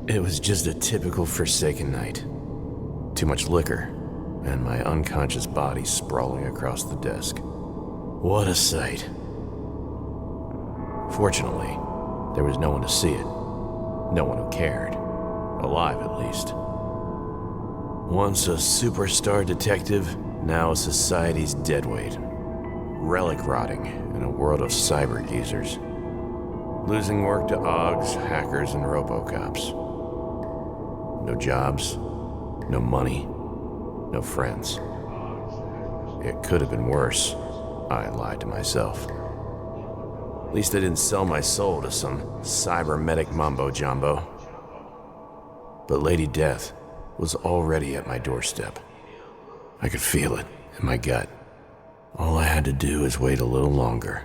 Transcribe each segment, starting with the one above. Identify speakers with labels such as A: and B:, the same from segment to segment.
A: It was just a typical Forsaken night. Too much liquor, and my unconscious body sprawling across the desk. What a sight. Fortunately, there was no one to see it. No one who cared. Alive, at least. Once a superstar detective, now society's deadweight. Relic rotting in a world of cyber geezers. Losing work to AUGs, hackers, and robocops. No jobs, no money, no friends. It could have been worse, I lied to myself. At least I didn't sell my soul to some cybernetic mumbo-jumbo. But Lady Death was already at my doorstep. I could feel it in my gut. All I had to do is wait a little longer.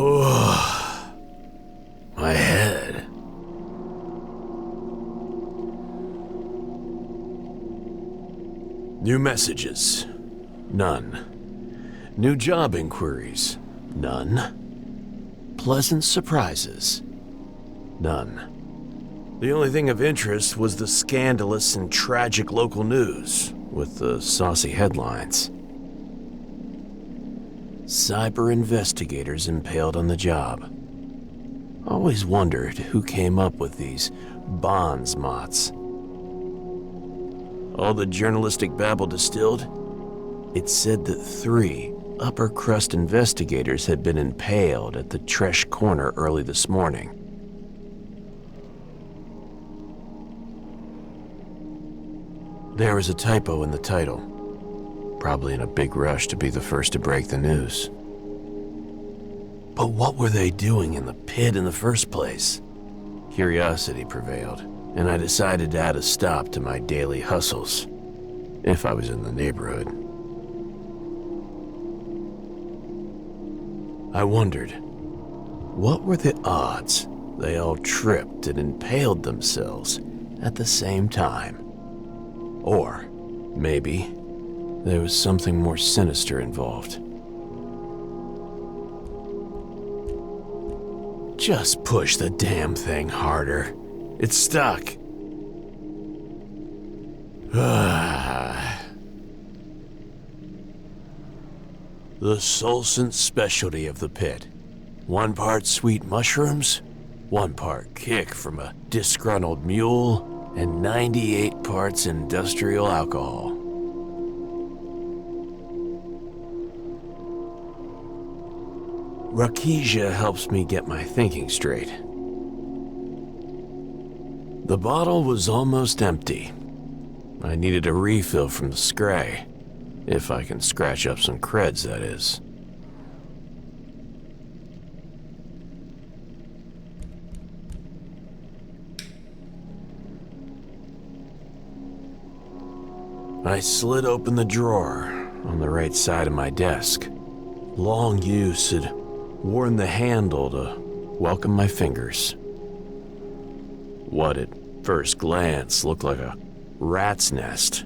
A: Oh, my head. New messages. None. New job inquiries. None. Pleasant surprises. None. The only thing of interest was the scandalous and tragic local news, with the saucy headlines. Cyber investigators impaled on the job. Always wondered who came up with these bonds mots. All the journalistic babble distilled, it said that 3 upper-crust investigators had been impaled at the Tresh Corner early this morning. There was a typo in the title. Probably in a big rush to be the first to break the news. But what were they doing in the pit in the first place? Curiosity prevailed, and I decided to add a stop to my daily hustles, if I was in the neighborhood. I wondered, what were the odds they all tripped and impaled themselves at the same time? Or, maybe, there was something more sinister involved. Just push the damn thing harder. It's stuck. The Solcent specialty of the pit. 1 part sweet mushrooms, 1 part kick from a disgruntled mule, and 98 parts industrial alcohol. Rakesia helps me get my thinking straight. The bottle was almost empty. I needed a refill from the Scray, if I can scratch up some creds, that is. I slid open the drawer on the right side of my desk. Long use had worn the handle to welcome my fingers. What at first glance looked like a rat's nest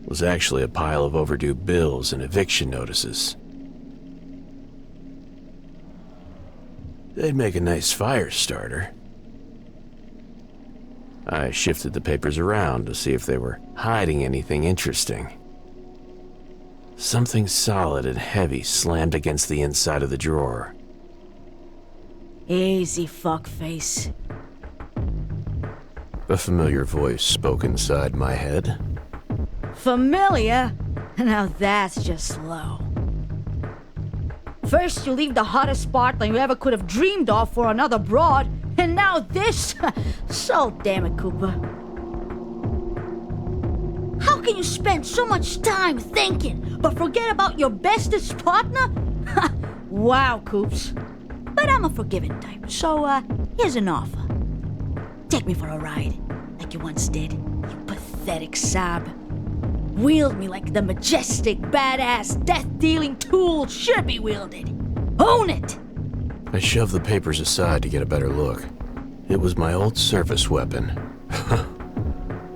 A: was actually a pile of overdue bills and eviction notices. They'd make a nice fire starter. I shifted the papers around to see if they were hiding anything interesting. Something solid and heavy slammed against the inside of the drawer.
B: Easy, fuckface.
A: A familiar voice spoke inside my head.
B: Familiar? Now that's just low. First you leave the hottest Spartan you ever could have dreamed of for another broad, and now this? So damn it, Cooper. How can you spend so much time thinking, but forget about your bestest partner? Wow, Coops. But I'm a forgiving type, so here's an offer. Take me for a ride, like you once did, you pathetic sob. Wield me like the majestic, badass, death-dealing tool should be wielded. Own it!
A: I shoved the papers aside to get a better look. It was my old service weapon.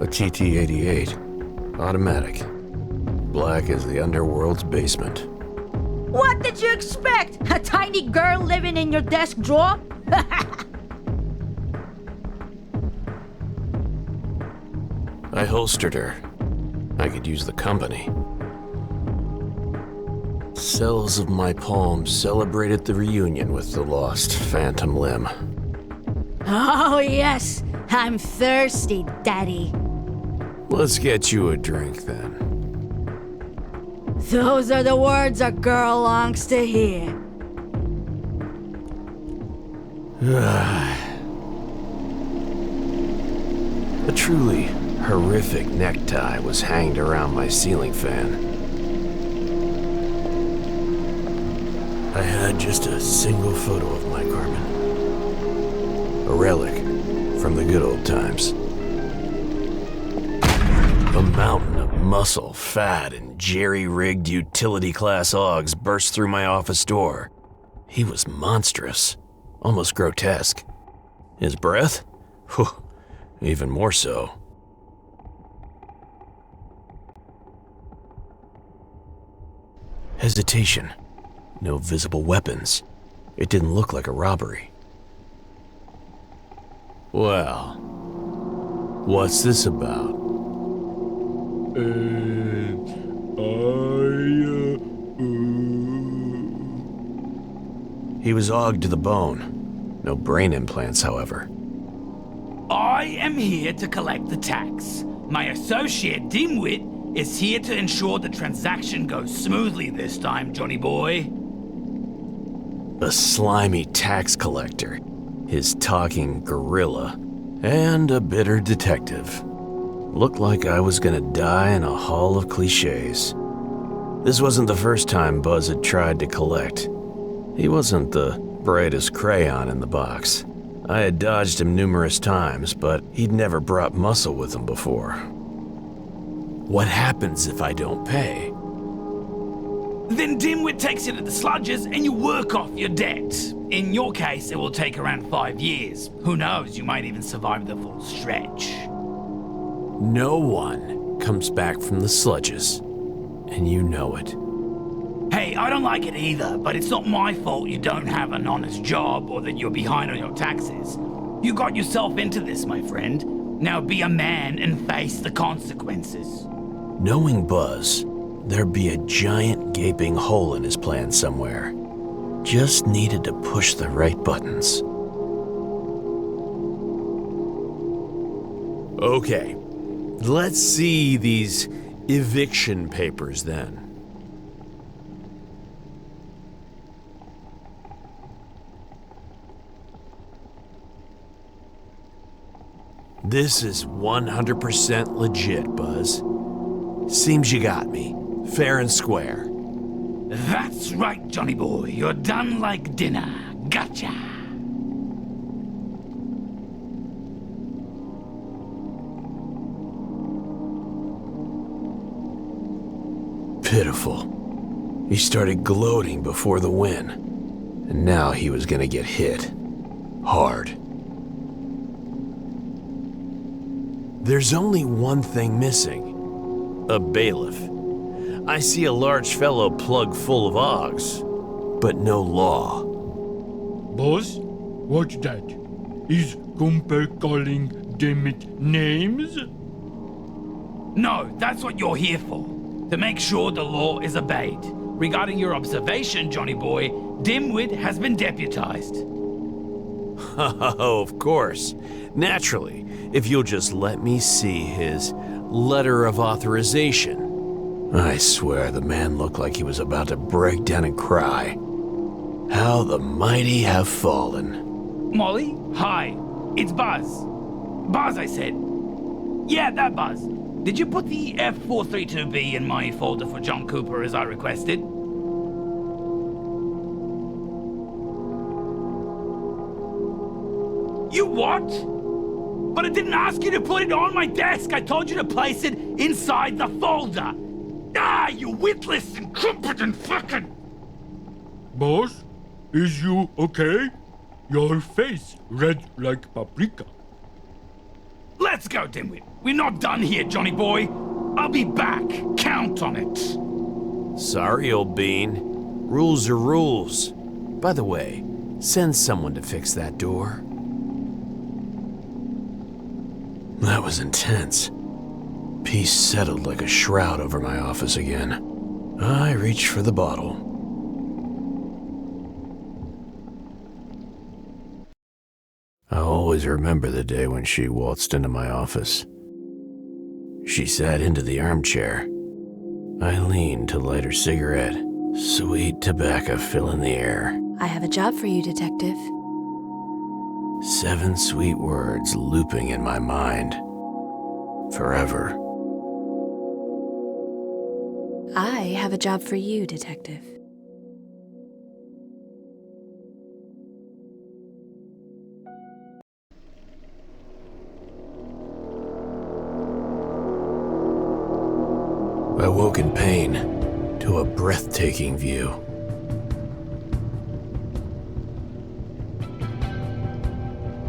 A: A TT-88. Automatic. Black as the underworld's basement.
B: What did you expect? A tiny girl living in your desk drawer?
A: I holstered her. I could use the company. Cells of my palm celebrated the reunion with the lost phantom limb.
B: Oh, yes. I'm thirsty, Daddy.
A: Let's get you a drink then.
B: Those are the words a girl longs to hear.
A: A truly horrific necktie was hanged around my ceiling fan. I had just a single photo of my Carmen. A relic from the good old times. A mountain of muscle, fat, and jerry-rigged utility-class Augs burst through my office door. He was monstrous, almost grotesque. His breath? Whew, even more so. Hesitation. No visible weapons. It didn't look like a robbery. Well, what's this about? He was ogged to the bone. No brain implants, however.
C: I am here to collect the tax. My associate, Dimwit, is here to ensure the transaction goes smoothly this time, Johnny boy.
A: A slimy tax collector, his talking gorilla, and a bitter detective. Looked like I was gonna die in a hall of cliches. This wasn't the first time Buzz had tried to collect. He wasn't the brightest crayon in the box. I had dodged him numerous times, but he'd never brought muscle with him before. What happens if I don't pay?
C: Then Dimwit takes you to the sludges and you work off your debt. In your case, it will take around 5 years. Who knows, you might even survive the full stretch.
A: No one comes back from the sludges, and you know it.
C: Hey, I don't like it either, but it's not my fault you don't have an honest job or that you're behind on your taxes. You got yourself into this, my friend. Now be a man and face the consequences.
A: Knowing Buzz, there'd be a giant gaping hole in his plan somewhere. Just needed to push the right buttons. Okay, let's see these eviction papers then. This is 100% legit, Buzz. Seems you got me, fair and square.
C: That's right, Johnny boy. You're done like dinner. Gotcha.
A: Pitiful. He started gloating before the win, and now he was gonna get hit. Hard. There's only one thing missing. A bailiff. I see a large fellow plug full of Augs, but no law.
D: Boss, what's that? Is Gumper calling them it names?
C: No, that's what you're here for. To make sure the law is obeyed. Regarding your observation, Johnny boy, Dimwit has been deputized.
A: Oh, of course. Naturally, if you'll just let me see his letter of authorization. I swear the man looked like he was about to break down and cry. How the mighty have fallen.
C: Molly, hi. It's Buzz. Buzz, I said. Yeah, that Buzz. Did you put the F432B in my folder for John Cooper as I requested? You what? But I didn't ask you to put it on my desk. I told you to place it inside the folder. Ah, you witless, incompetent fucking...
D: Boss, is you okay? Your face red like paprika.
C: Let's go, dimwit. We're not done here, Johnny boy. I'll be back. Count on it.
A: Sorry, old bean. Rules are rules. By the way, send someone to fix that door. That was intense. Peace settled like a shroud over my office again. I reached for the bottle. I'll always remember the day when she waltzed into my office. She sat into the armchair. I leaned to light her cigarette. Sweet tobacco filling the air.
E: I have a job for you, Detective.
A: 7 sweet words looping in my mind. Forever.
E: I have a job for you, Detective.
A: I woke in pain to a breathtaking view.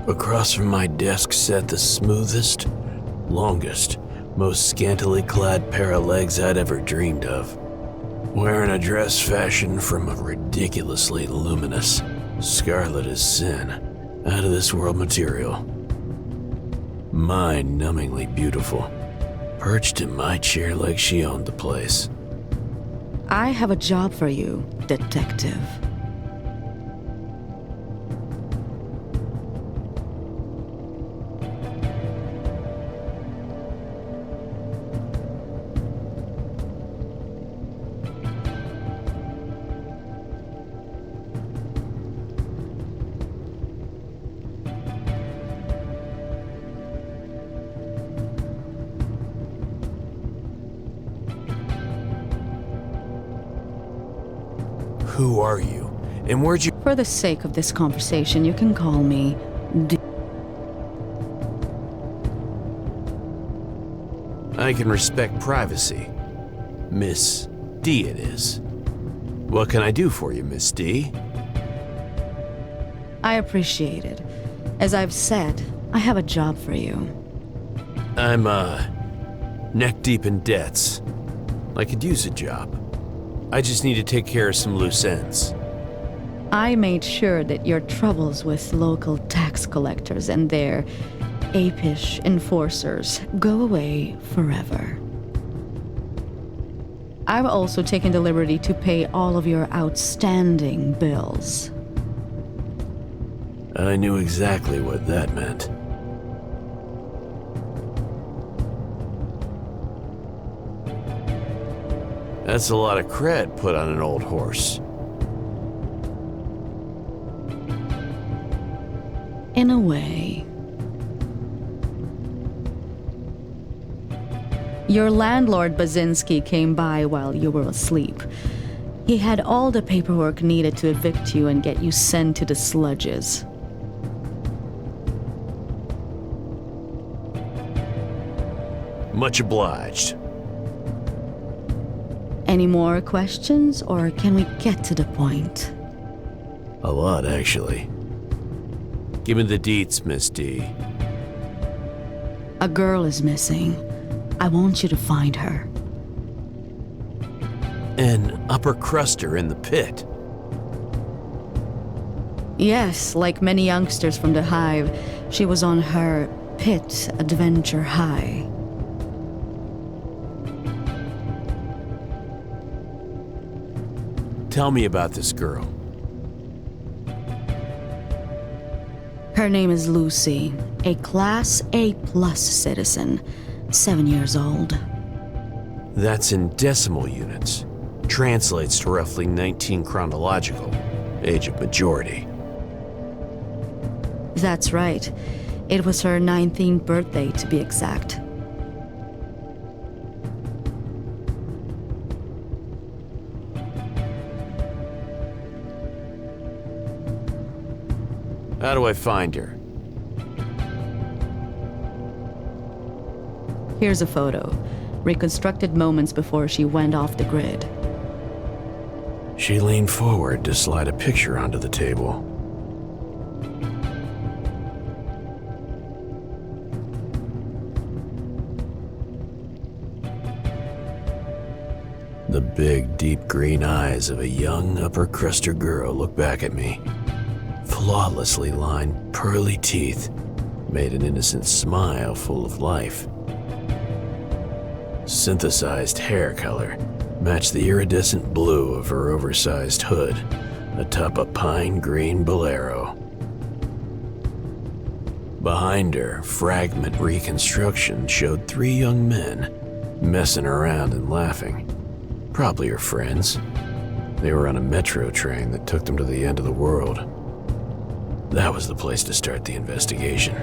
A: Across from my desk sat the smoothest, longest, most scantily clad pair of legs I'd ever dreamed of. Wearing a dress fashioned from a ridiculously luminous, scarlet as sin, out of this world material. Mind-numbingly beautiful. Perched in my chair like she owned the place.
B: I have a job for you, Detective.
A: Who are you? And where'd you—
B: For the sake of this conversation, you can call me D.
A: I can respect privacy. Miss D it is. What can I do for you, Miss D?
B: I appreciate it. As I've said, I have a job for you.
A: I'm, neck deep in debts. I could use a job. I just need to take care of some loose ends.
B: I made sure that your troubles with local tax collectors and their apish enforcers go away forever. I've also taken the liberty to pay all of your outstanding bills.
A: I knew exactly what that meant. That's a lot of cred put on an old horse.
B: In a way. Your landlord Basinski came by while you were asleep. He had all the paperwork needed to evict you and get you sent to the sludges.
A: Much obliged.
B: Any more questions, or can we get to the point?
A: A lot, actually. Give me the deets, Miss D.
B: A girl is missing. I want you to find her.
A: An upper cruster in the pit.
B: Yes, like many youngsters from the Hive, she was on her pit adventure high.
A: Tell me about this girl.
B: Her name is Lucy, a Class A+ citizen, 7 years old.
A: That's in decimal units. Translates to roughly 19 chronological, age of majority.
B: That's right. It was her 19th birthday, to be exact.
A: How do I find her?
B: Here's a photo. Reconstructed moments before she went off the grid.
A: She leaned forward to slide a picture onto the table. The big, deep green eyes of a young upper-cruster girl looked back at me. Flawlessly lined, pearly teeth made an innocent smile full of life. Synthesized hair color matched the iridescent blue of her oversized hood atop a pine green bolero. Behind her, fragment reconstruction showed 3 young men messing around and laughing. Probably her friends. They were on a metro train that took them to the end of the world. That was the place to start the investigation.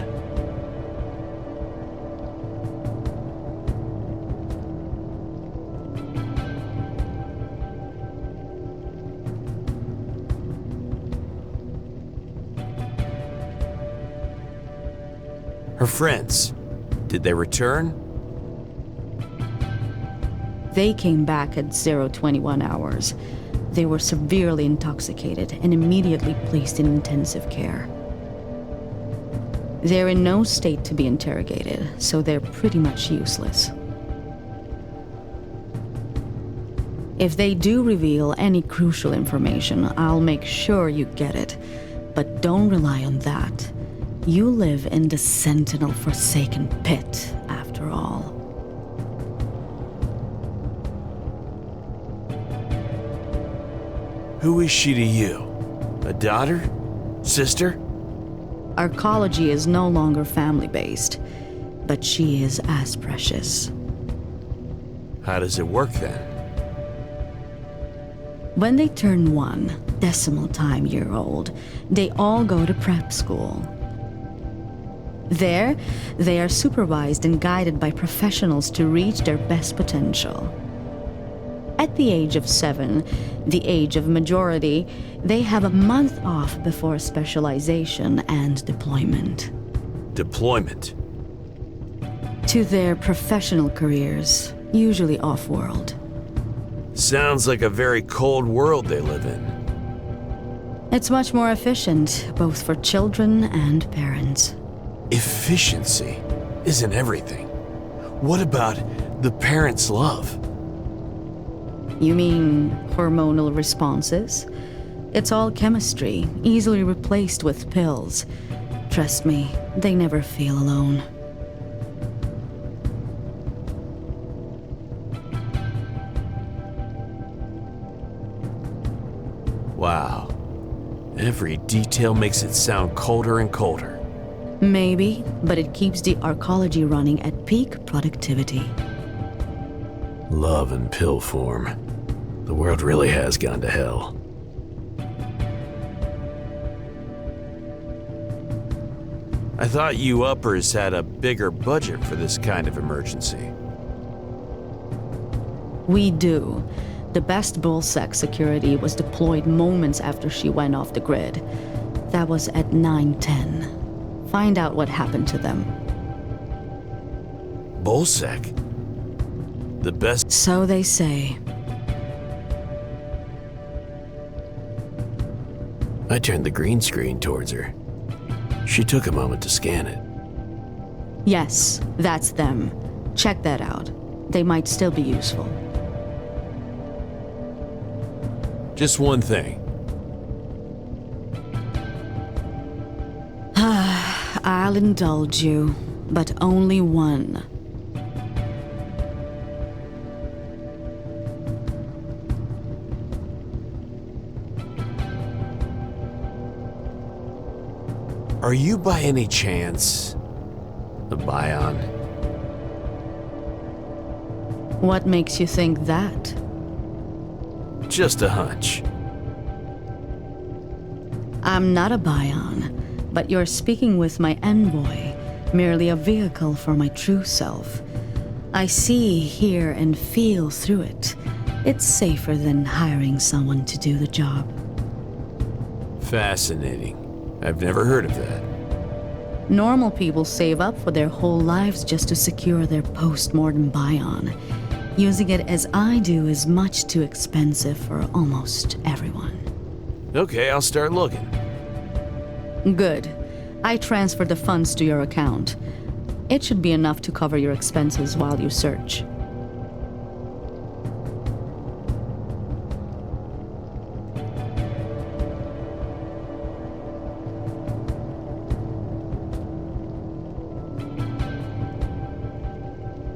A: Her friends, did they return?
B: They came back at 021 hours. They were severely intoxicated and immediately placed in intensive care. They're in no state to be interrogated, so they're pretty much useless. If they do reveal any crucial information, I'll make sure you get it. But don't rely on that. You live in the Sentinel-forsaken pit, after all.
A: Who is she to you? A daughter? Sister?
B: Arcology is no longer family-based, but she is as precious.
A: How does it work then?
B: When they turn 1 decimal time year old, they all go to prep school. There, they are supervised and guided by professionals to reach their best potential. At the age of 7, the age of majority, they have a month off before specialization and deployment.
A: Deployment?
B: To their professional careers, usually off-world.
A: Sounds like a very cold world they live in.
B: It's much more efficient, both for children and parents.
A: Efficiency isn't everything. What about the parents' love?
B: You mean hormonal responses? It's all chemistry, easily replaced with pills. Trust me, they never feel alone.
A: Wow. Every detail makes it sound colder and colder.
B: Maybe, but it keeps the arcology running at peak productivity.
A: Love in pill form. The world really has gone to hell. I thought you uppers had a bigger budget for this kind of emergency.
B: We do. The best bullsec security was deployed moments after she went off the grid. That was at 9:10. Find out what happened to them.
A: Bullsec? The best?
B: So they say.
A: I turned the green screen towards her. She took a moment to scan it.
B: Yes, that's them. Check that out. They might still be useful.
A: Just one thing.
B: I'll indulge you, but only one.
A: Are you by any chance a Bion?
B: What makes you think that?
A: Just a hunch.
B: I'm not a Bion, but you're speaking with my envoy, merely a vehicle for my true self. I see, hear, and feel through it. It's safer than hiring someone to do the job.
A: Fascinating. I've never heard of that.
B: Normal people save up for their whole lives just to secure their post-mortem Bion. Using it as I do is much too expensive for almost everyone.
A: Okay, I'll start looking.
B: Good. I transferred the funds to your account. It should be enough to cover your expenses while you search.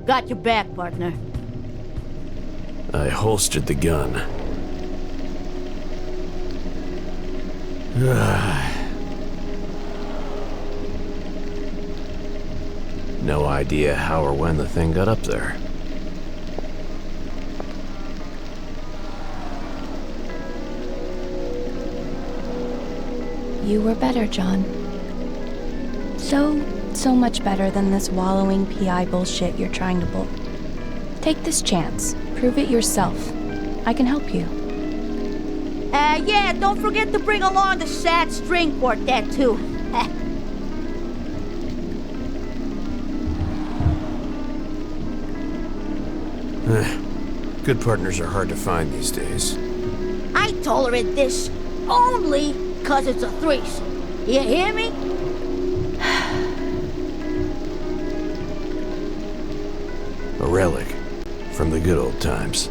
B: Got your back, partner.
A: I holstered the gun. No idea how or when the thing got up there.
E: You were better, John. So much better than this wallowing PI bullshit you're trying to pull. Take this chance. Prove it yourself. I can help you.
B: Yeah, don't forget to bring along the sad string quartet, too.
A: Good partners are hard to find these days.
B: I tolerate this only 'cause it's a threesome. You hear me?
A: A relic from the good old times.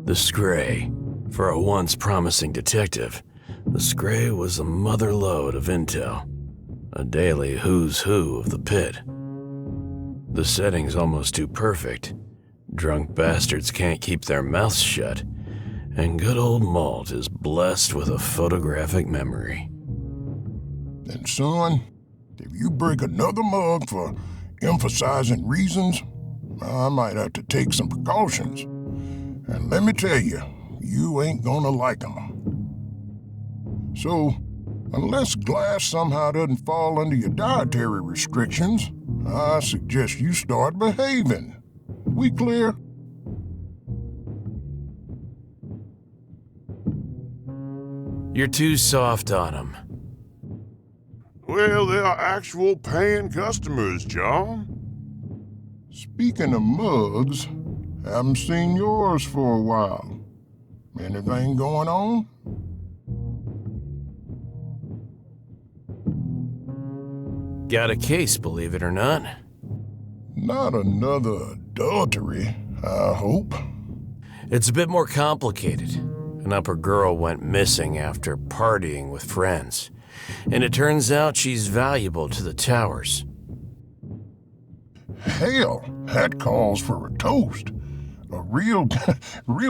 A: The Scray. For a once promising detective, the Scray was a mother lode of intel. A daily who's who of the pit. The setting's almost too perfect. Drunk bastards can't keep their mouths shut, and good old Malt is blessed with a photographic memory.
F: And son, if you break another mug for emphasizing reasons, I might have to take some precautions. And let me tell you, you ain't gonna like 'em. So, unless glass somehow doesn't fall under your dietary restrictions, I suggest you start behaving. We clear?
A: You're too soft on him.
G: Well, they are actual paying customers, John.
F: Speaking of mugs, haven't seen yours for a while. Anything going on?
A: Got a case, believe it or not.
F: Not another adultery, I hope.
A: It's a bit more complicated. An upper girl went missing after partying with friends, and it turns out she's valuable to the towers.
F: Hell, that calls for a toast. A real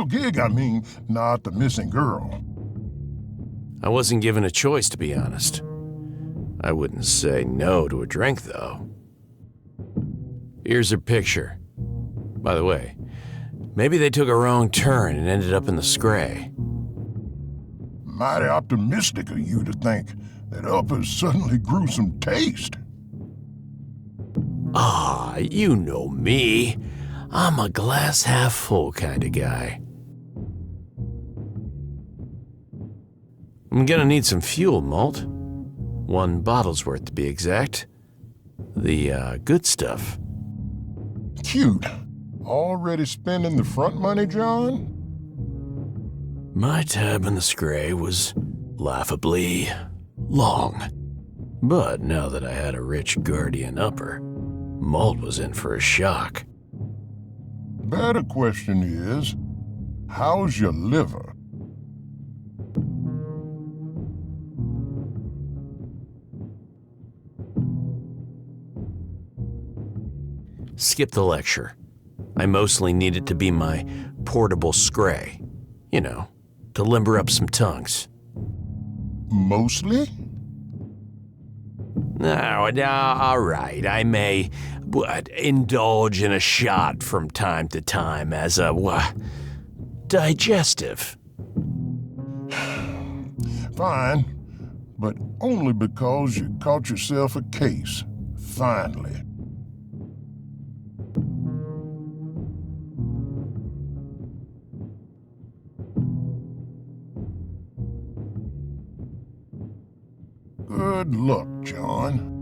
F: gig, I mean, not the missing girl.
A: I wasn't given a choice, to be honest. I wouldn't say no to a drink, though. Here's her picture. By the way, maybe they took a wrong turn and ended up in the Scray.
F: Mighty optimistic of you to think that uppers suddenly grew some taste.
A: Ah, you know me. I'm a glass half full kind of guy. I'm gonna need some fuel, Malt. 1 bottle's worth to be exact. The good stuff.
F: Cute. Already spending the front money, John?
A: My tab in the Scray was laughably long. But now that I had a rich guardian upper, Malt was in for a shock.
F: Better question is, how's your liver?
A: Skip the lecture. I mostly need it to be my portable Scray. You know, to limber up some tongues.
F: Mostly?
A: No, all right. I may indulge in a shot from time to time as a digestive.
F: Fine, but only because you caught yourself a case, finally. Good luck, John.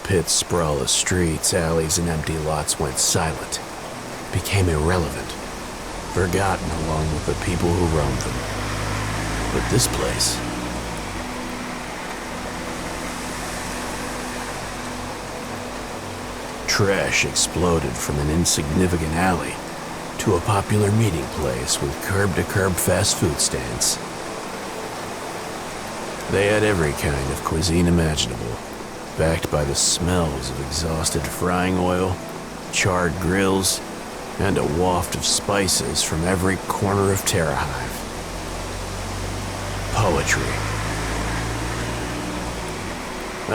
A: pit's sprawless streets, alleys, and empty lots went silent, became irrelevant, forgotten along with the people who roamed them. But this place... Tresh exploded from an insignificant alley to a popular meeting place with curb-to-curb fast food stands. They had every kind of cuisine imaginable, backed by the smells of exhausted frying oil, charred grills, and a waft of spices from every corner of Terra Hive. Poetry.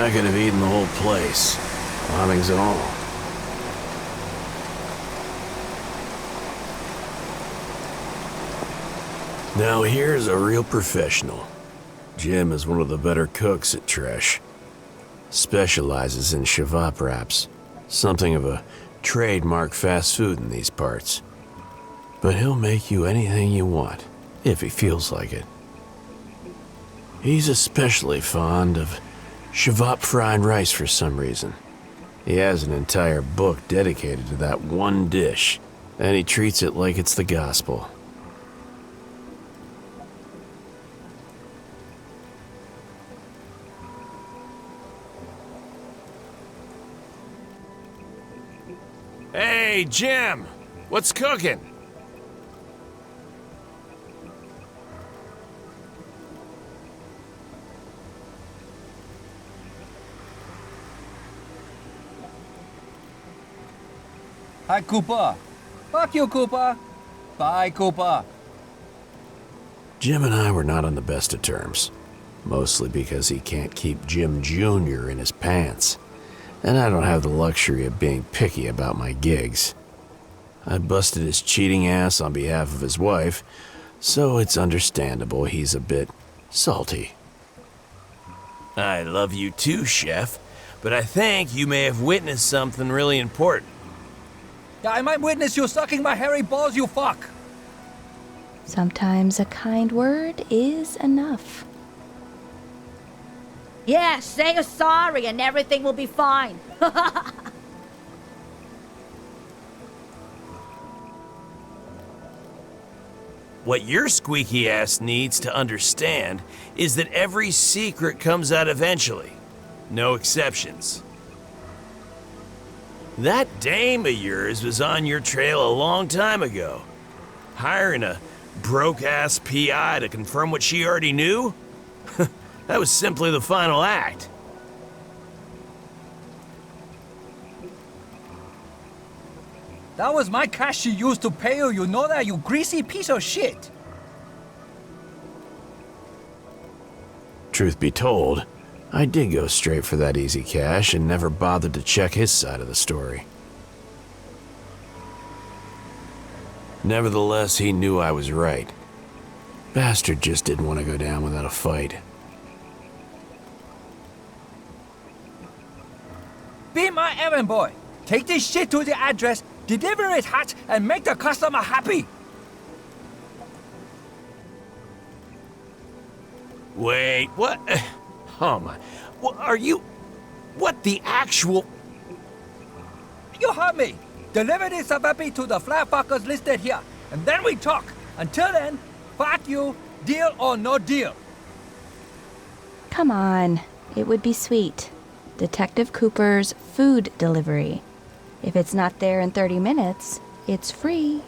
A: I could have eaten the whole place, bombings and all. Now here's a real professional. Jim is one of the better cooks at Tresh. Specializes in shavap wraps, something of a trademark fast food in these parts. But he'll make you anything you want, if he feels like it. He's especially fond of shavap fried rice for some reason. He has an entire book dedicated to that one dish, and he treats it like it's the gospel. Hey, Jim! What's cooking?
H: Hi, Cooper. Fuck you, Cooper. Bye, Cooper.
A: Jim and I were not on the best of terms, mostly because he can't keep Jim Jr. in his pants. And I don't have the luxury of being picky about my gigs. I busted his cheating ass on behalf of his wife, so it's understandable he's a bit salty. I love you too, Chef, but I think you may have witnessed something really important.
H: Yeah, I might witness you sucking my hairy balls, you fuck.
E: Sometimes a kind word is enough.
B: Yeah, say you're sorry and everything will be fine.
A: What your squeaky ass needs to understand is that every secret comes out eventually. No exceptions. That dame of yours was on your trail a long time ago. Hiring a broke-ass PI to confirm what she already knew? That was simply the final act.
H: That was my cash she used to pay you know that, you greasy piece of shit.
A: Truth be told, I did go straight for that easy cash and never bothered to check his side of the story. Nevertheless, he knew I was right. Bastard just didn't want to go down without a fight.
H: Be my errand boy. Take this shit to the address, deliver it hot, and make the customer happy.
A: Wait, what? Oh my. What are you? What the actual?
H: You heard me. Deliver this savapi to the flat fuckers listed here, and then we talk. Until then, fuck you, deal or no deal.
E: Come on, it would be sweet. Detective Cooper's food delivery. If it's not there in 30 minutes, it's free.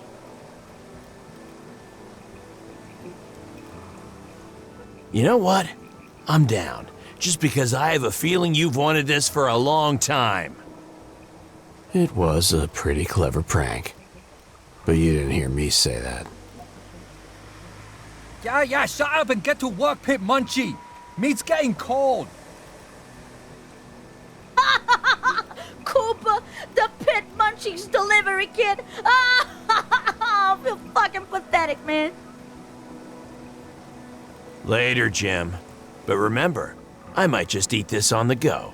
A: You know what? I'm down. Just because I have a feeling you've wanted this for a long time. It was a pretty clever prank. But you didn't hear me say that.
H: Yeah, shut up and get to work, Pit Munchie. Meat's getting cold.
B: Cooper, the Pit Munchies delivery kid. I feel fucking pathetic, man.
A: Later, Jim. But remember, I might just eat this on the go.